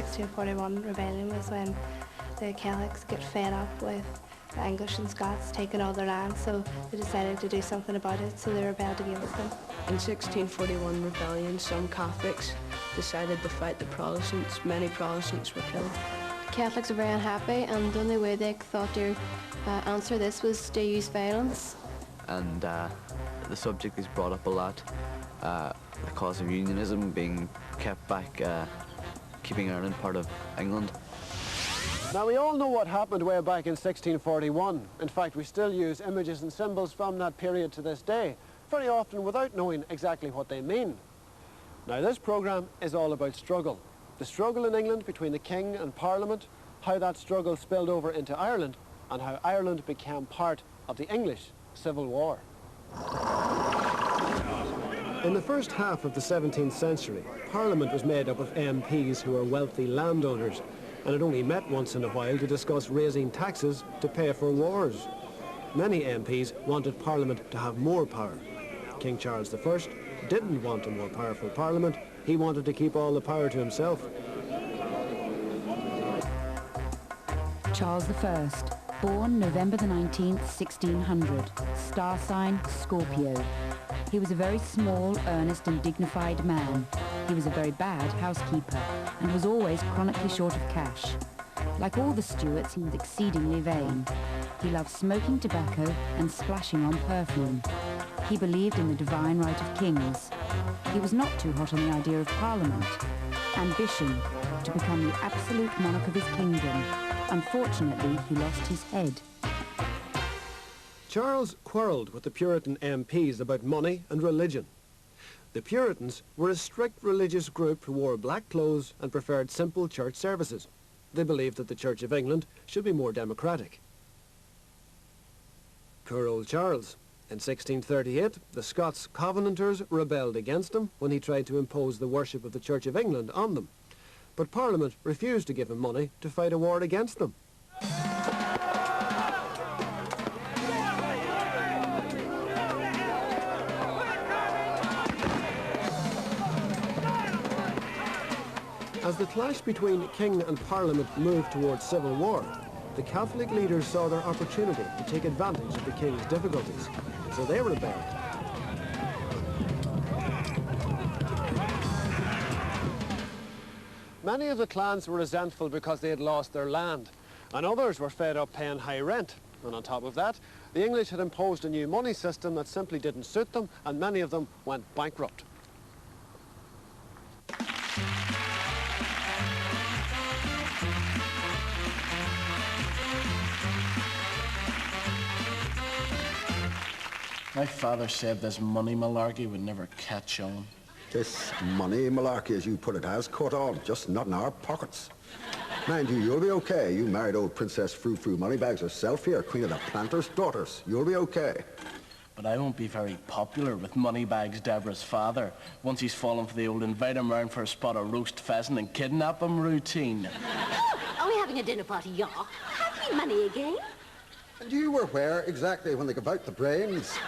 The 1641 rebellion was when the Celts get fed up with the English and Scots taking all their land, so they decided to do something about it, so they rebelled against them. In 1641 rebellion, some Catholics decided to fight the Protestants. Many Protestants were killed. Catholics are very unhappy, and the only way they thought to answer this was to use violence. And the subject is brought up a lot, the cause of unionism being kept back, keeping Ireland part of England. Now, we all know what happened way back in 1641. In fact, we still use images and symbols from that period to this day, very often without knowing exactly what they mean. Now, this programme is all about struggle. The struggle in England between the King and Parliament, how that struggle spilled over into Ireland, and how Ireland became part of the English Civil War. In the first half of the 17th century, Parliament was made up of MPs who were wealthy landowners, and it only met once in a while to discuss raising taxes to pay for wars. Many MPs wanted Parliament to have more power. King Charles I didn't want a more powerful Parliament. He wanted to keep all the power to himself. Charles I, born November the 19th, 1600, star sign Scorpio. He was a very small, earnest and dignified man. He was a very bad housekeeper and was always chronically short of cash. Like all the Stuarts, he was exceedingly vain. He loved smoking tobacco and splashing on perfume. He believed in the divine right of kings. He was not too hot on the idea of Parliament. Ambition, to become the absolute monarch of his kingdom. Unfortunately, he lost his head. Charles quarrelled with the Puritan MPs about money and religion. The Puritans were a strict religious group who wore black clothes and preferred simple church services. They believed that the Church of England should be more democratic. Poor old Charles. In 1638, the Scots Covenanters rebelled against him when he tried to impose the worship of the Church of England on them. But Parliament refused to give him money to fight a war against them. As the clash between King and Parliament moved towards civil war, the Catholic leaders saw their opportunity to take advantage of the King's difficulties, so they rebelled. Many of the clans were resentful because they had lost their land, and others were fed up paying high rent. And on top of that, the English had imposed a new money system that simply didn't suit them, and many of them went bankrupt. My father said this money malarkey would never catch on. This money malarkey, as you put it, has caught on, just not in our pockets. Mind you, you'll be okay. You married old Princess Frou-Frou Moneybags herself here, Queen of the Planters' Daughters. You'll be okay. But I won't be very popular with Moneybags Deborah's father once he's fallen for the old invite him round for a spot of roast pheasant and kidnap him routine. Are we having a dinner party, yeah? Have we money again? And you were where exactly when they gave out the brains?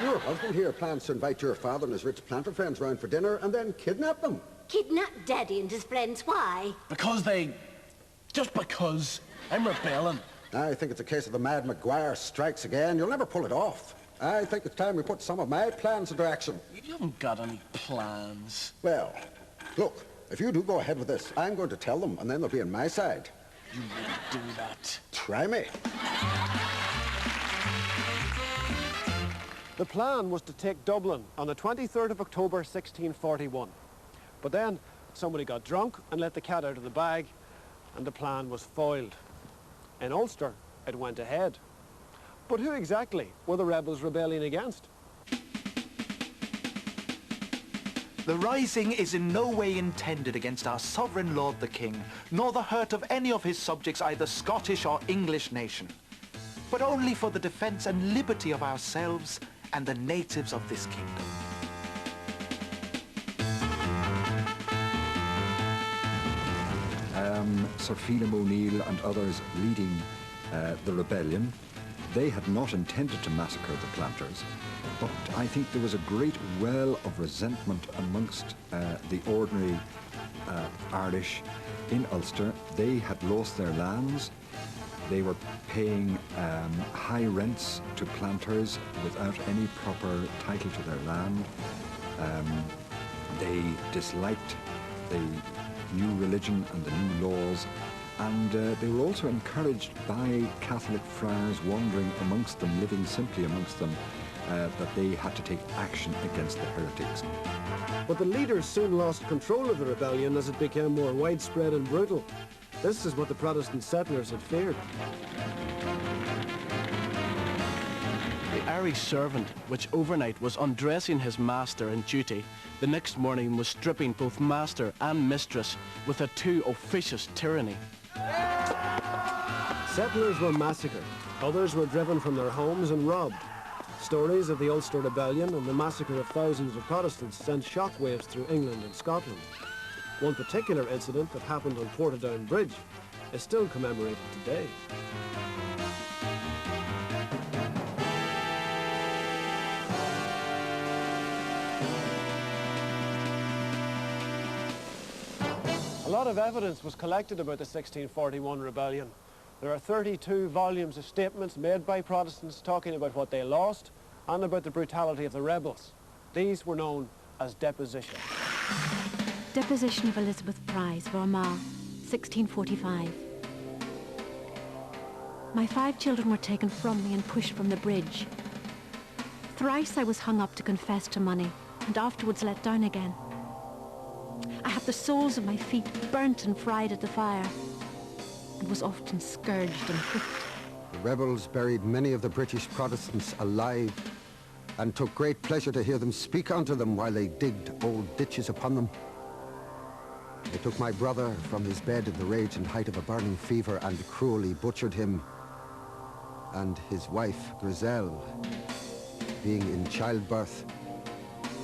Your husband here plans to invite your father and his rich planter friends round for dinner and then kidnap them. Kidnap Daddy and his friends, why? Just because. I'm rebelling. I think it's a case of the Mad Maguire strikes again. You'll never pull it off. I think it's time we put some of my plans into action. You haven't got any plans. Well, look, if you do go ahead with this, I'm going to tell them, and then they'll be on my side. You wouldn't do that. Try me. The plan was to take Dublin on the 23rd of October 1641. But then somebody got drunk and let the cat out of the bag, and the plan was foiled. In Ulster, it went ahead. But who exactly were the rebels rebelling against? The rising is in no way intended against our sovereign lord the king, nor the hurt of any of his subjects, either Scottish or English nation, but only for the defence and liberty of ourselves and the natives of this kingdom. Sir Phelim O'Neill and others leading the rebellion, they had not intended to massacre the planters, but I think there was a great well of resentment amongst the ordinary Irish in Ulster. They had lost their lands. They were paying high rents to planters without any proper title to their land. They disliked the new religion and the new laws, and they were also encouraged by Catholic friars wandering amongst them, living simply amongst them, that they had to take action against the heretics. But the leaders soon lost control of the rebellion as it became more widespread and brutal. This is what the Protestant settlers had feared. The Irish servant, which overnight was undressing his master in duty, the next morning was stripping both master and mistress with a too officious tyranny. Settlers were massacred. Others were driven from their homes and robbed. Stories of the Ulster Rebellion and the massacre of thousands of Protestants sent shockwaves through England and Scotland. One particular incident that happened on Portadown Bridge is still commemorated today. A lot of evidence was collected about the 1641 rebellion. There are 32 volumes of statements made by Protestants talking about what they lost and about the brutality of the rebels. These were known as depositions. Deposition of Elizabeth Price, Armagh, 1645. My 5 children were taken from me and pushed from the bridge. Thrice I was hung up to confess to money, and afterwards let down again. I had the soles of my feet burnt and fried at the fire, and was often scourged and whipped. The rebels buried many of the British Protestants alive and took great pleasure to hear them speak unto them while they digged old ditches upon them. They took my brother from his bed in the rage and height of a burning fever and cruelly butchered him, and his wife, Griselle, being in childbirth,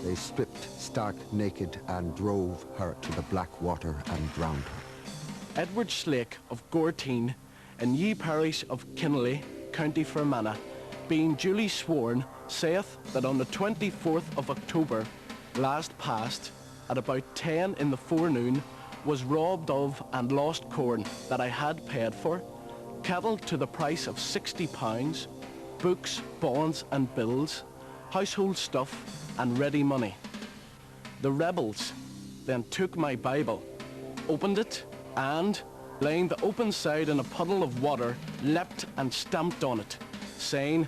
they stripped stark naked and drove her to the black water and drowned her. Edward Slake of Gortine, in ye parish of Kinnelly, County Fermanagh, being duly sworn, saith that on the 24th of October last past, at about 10 in the forenoon, was robbed of and lost corn that I had paid for, cattle to the price of £60, books, bonds and bills, household stuff and ready money. The rebels then took my Bible, opened it, and, laying the open side in a puddle of water, leapt and stamped on it, saying,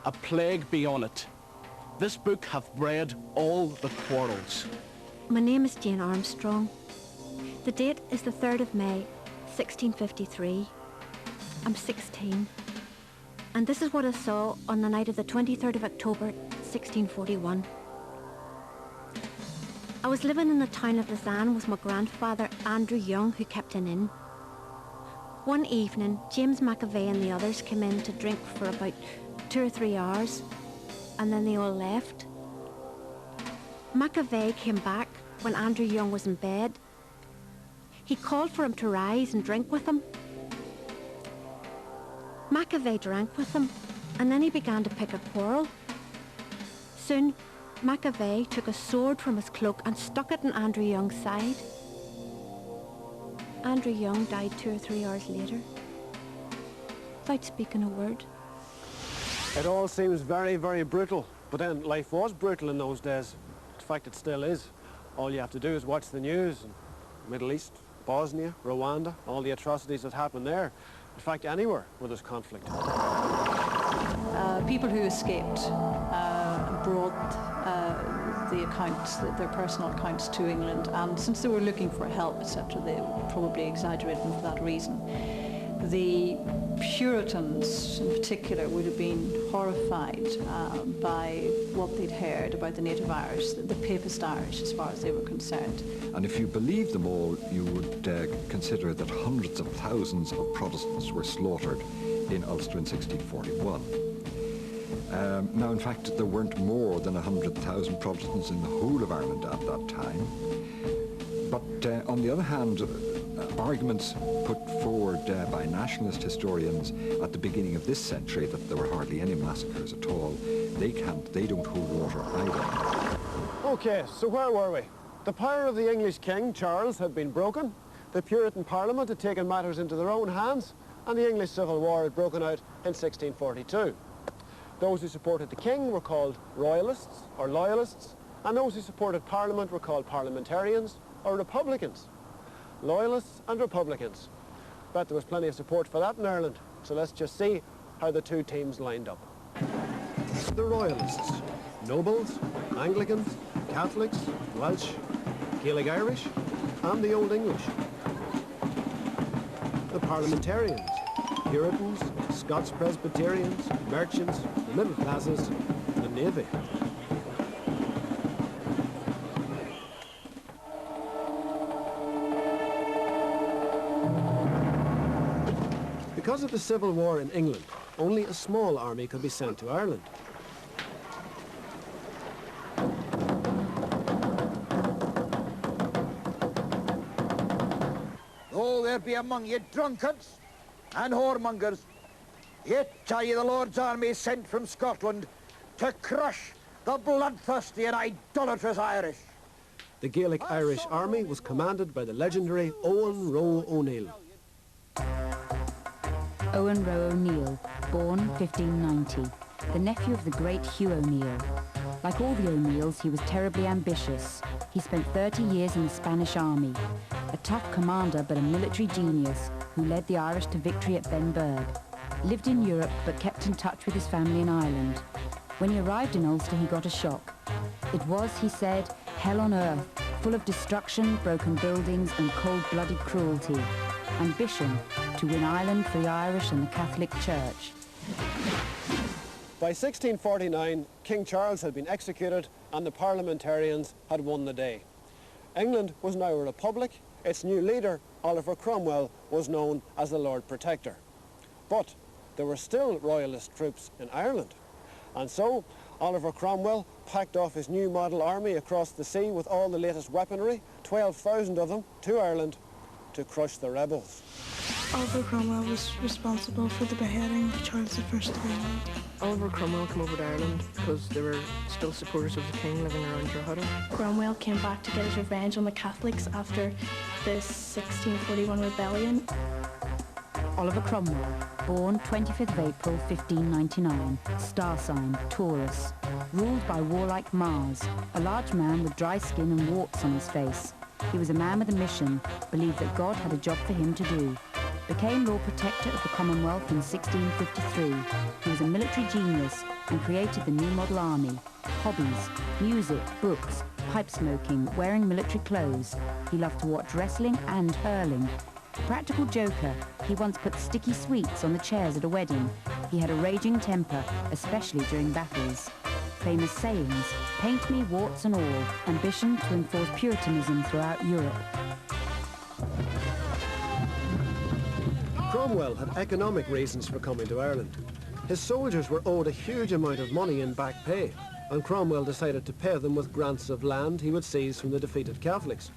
"A plague be on it. This book hath bred all the quarrels." My name is Jane Armstrong. The date is the 3rd of May, 1653. I'm 16. And this is what I saw on the night of the 23rd of October, 1641. I was living in the town of Lausanne with my grandfather, Andrew Young, who kept an inn. One evening, James McAvey and the others came in to drink for about 2 or 3 hours, and then they all left. McAvey came back when Andrew Young was in bed. He called for him to rise and drink with him. McAvey drank with him, and then he began to pick a quarrel. Soon, McAvey took a sword from his cloak and stuck it in Andrew Young's side. Andrew Young died 2 or 3 hours later, without speaking a word. It all seems very, very brutal, but then life was brutal in those days. In fact, it still is. All you have to do is watch the news. Middle East, Bosnia, Rwanda, all the atrocities that happen there. In fact, anywhere where there's conflict. People who escaped brought the accounts, their personal accounts, to England, and since they were looking for help, etc., they probably exaggerated them for that reason. The Puritans in particular would have been horrified by what they'd heard about the native Irish, the Papist Irish, as far as they were concerned. And if you believe them all, you would consider that hundreds of thousands of Protestants were slaughtered in Ulster in 1641. Now, in fact, there weren't more than 100,000 Protestants in the whole of Ireland at that time. But on the other hand, arguments put forward by nationalist historians at the beginning of this century that there were hardly any massacres at all, they don't hold water either. Okay, so where were we? The power of the English king, Charles, had been broken, the Puritan Parliament had taken matters into their own hands, and the English Civil War had broken out in 1642. Those who supported the king were called royalists or loyalists, and those who supported Parliament were called parliamentarians or republicans. Loyalists and republicans. Bet there was plenty of support for that in Ireland, so let's just see how the two teams lined up. The royalists, nobles, Anglicans, Catholics, Welsh, Gaelic Irish, and the Old English. The parliamentarians, Puritans, Scots Presbyterians, merchants, the middle classes, the navy. Because of the Civil War in England, only a small army could be sent to Ireland. Though there be among you drunkards and whoremongers, yet are ye the Lord's army sent from Scotland to crush the bloodthirsty and idolatrous Irish. The Gaelic Irish army was commanded by the legendary Owen Roe O'Neill. Owen Roe O'Neill, born 1590, the nephew of the great Hugh O'Neill. Like all the O'Neills, he was terribly ambitious. He spent 30 years in the Spanish army, a tough commander but a military genius who led the Irish to victory at Benburg. Lived in Europe but kept in touch with his family in Ireland. When he arrived in Ulster, he got a shock. It was, he said, hell on earth, full of destruction, broken buildings and cold-blooded cruelty. Ambition to win Ireland for the Irish and the Catholic Church. By 1649, King Charles had been executed and the parliamentarians had won the day. England was now a republic. Its new leader, Oliver Cromwell, was known as the Lord Protector. But there were still royalist troops in Ireland. And so Oliver Cromwell packed off his new model army across the sea with all the latest weaponry, 12,000 of them, to Ireland to crush the rebels. Oliver Cromwell was responsible for the beheading of Charles I of England. Oliver Cromwell came over to Ireland because they were still supporters of the king living around Drogheda. Cromwell came back to get his revenge on the Catholics after the 1641 rebellion. Oliver Cromwell, born 25th of April 1599, star sign Taurus, ruled by warlike Mars, a large man with dry skin and warts on his face. He was a man with a mission, believed that God had a job for him to do. Became Lord Protector of the Commonwealth in 1653. He was a military genius and created the new model army. Hobbies, music, books, pipe smoking, wearing military clothes. He loved to watch wrestling and hurling. Practical joker, he once put sticky sweets on the chairs at a wedding. He had a raging temper, especially during battles. Famous sayings, paint me warts and all. Ambition to enforce Puritanism throughout Europe. Cromwell had economic reasons for coming to Ireland. His soldiers were owed a huge amount of money in back pay, and Cromwell decided to pay them with grants of land he would seize from the defeated Catholics.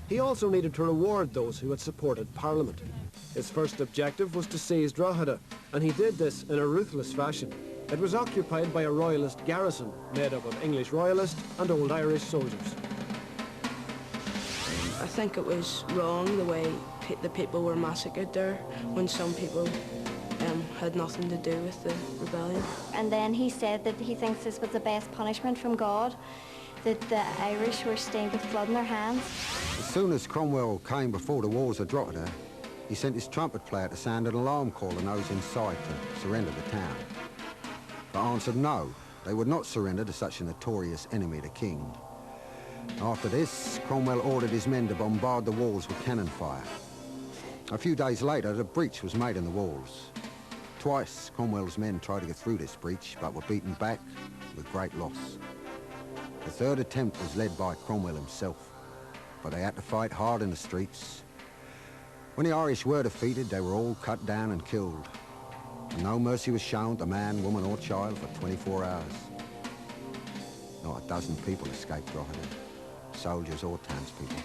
He also needed to reward those who had supported Parliament. His first objective was to seize Drogheda, and he did this in a ruthless fashion. It was occupied by a royalist garrison made up of English royalists and Old Irish soldiers. I think it was wrong the way the people were massacred there when some people had nothing to do with the rebellion. And then he said that he thinks this was the best punishment from God, that the Irish were stained with blood in their hands. As soon as Cromwell came before the walls of Drogheda, he sent his trumpet player to sound an alarm call on those inside to surrender the town. But answered no, they would not surrender to such a notorious enemy, the king. After this, Cromwell ordered his men to bombard the walls with cannon fire. A few days later, a breach was made in the walls. Twice, Cromwell's men tried to get through this breach, but were beaten back with great loss. The third attempt was led by Cromwell himself, but they had to fight hard in the streets. When the Irish were defeated, they were all cut down and killed. And no mercy was shown to man, woman or child for 24 hours. Not a dozen people escaped Drogheda, soldiers or townspeople.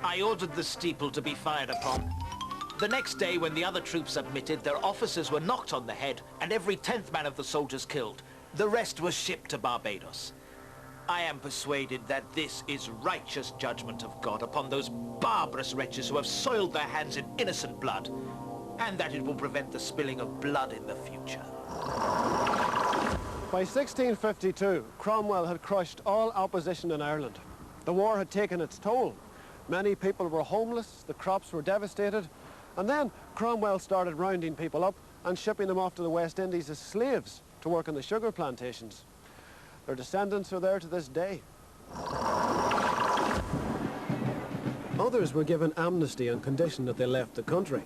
I ordered the steeple to be fired upon. The next day, when the other troops submitted, their officers were knocked on the head and every 10th man of the soldiers killed. The rest was shipped to Barbados. I am persuaded that this is righteous judgment of God upon those barbarous wretches who have soiled their hands in innocent blood, and that it will prevent the spilling of blood in the future. By 1652, Cromwell had crushed all opposition in Ireland. The war had taken its toll. Many people were homeless, the crops were devastated, and then Cromwell started rounding people up and shipping them off to the West Indies as slaves to work on the sugar plantations. Their descendants are there to this day. Others were given amnesty on condition that they left the country.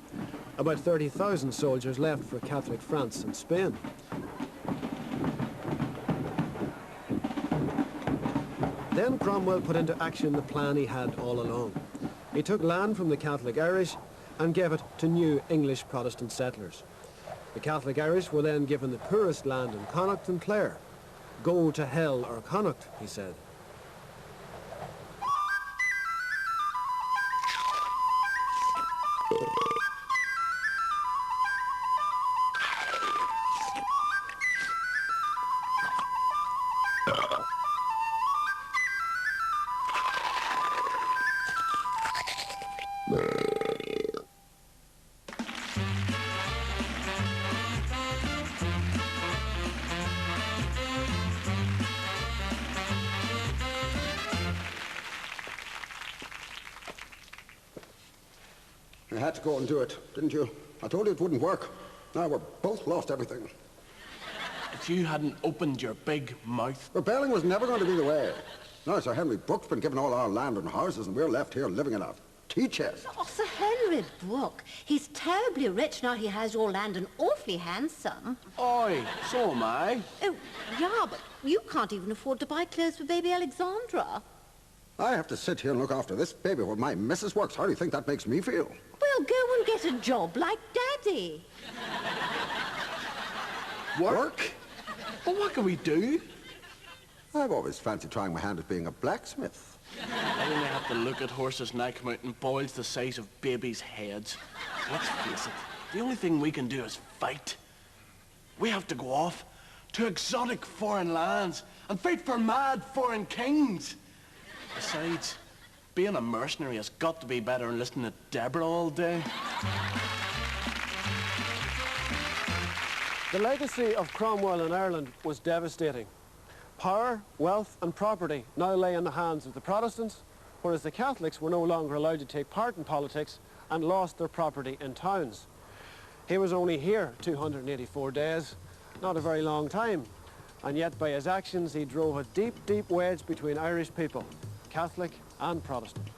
About 30,000 soldiers left for Catholic France and Spain. Then Cromwell put into action the plan he had all along. He took land from the Catholic Irish and gave it to new English Protestant settlers. The Catholic Irish were then given the poorest land in Connacht and Clare. Go to hell or Connacht, he said. You had to go and do it, didn't you? I told you it wouldn't work. Now we're both lost everything. If you hadn't opened your big mouth... Rebelling was never going to be the way. Now Sir Henry Brooke's been given all our land and houses, and we're left here living in a tea chest. Oh, Sir Henry Brooke. He's terribly rich now he has your land and awfully handsome. Oi, so am I. Oh, yeah, but you can't even afford to buy clothes for baby Alexandra. I have to sit here and look after this baby while my missus works. How do you think that makes me feel? Well, go and get a job like Daddy. Work? Well, what can we do? I've always fancied trying my hand at being a blacksmith. I only have to look at horses now come out in boils the size of babies' heads. Let's face it, the only thing we can do is fight. We have to go off to exotic foreign lands and fight for mad foreign kings. Besides, being a mercenary has got to be better than listening to Deborah all day. The legacy of Cromwell in Ireland was devastating. Power, wealth and property now lay in the hands of the Protestants, whereas the Catholics were no longer allowed to take part in politics and lost their property in towns. He was only here 284 days, not a very long time, and yet by his actions he drove a deep, deep wedge between Irish people, Catholic and Protestant.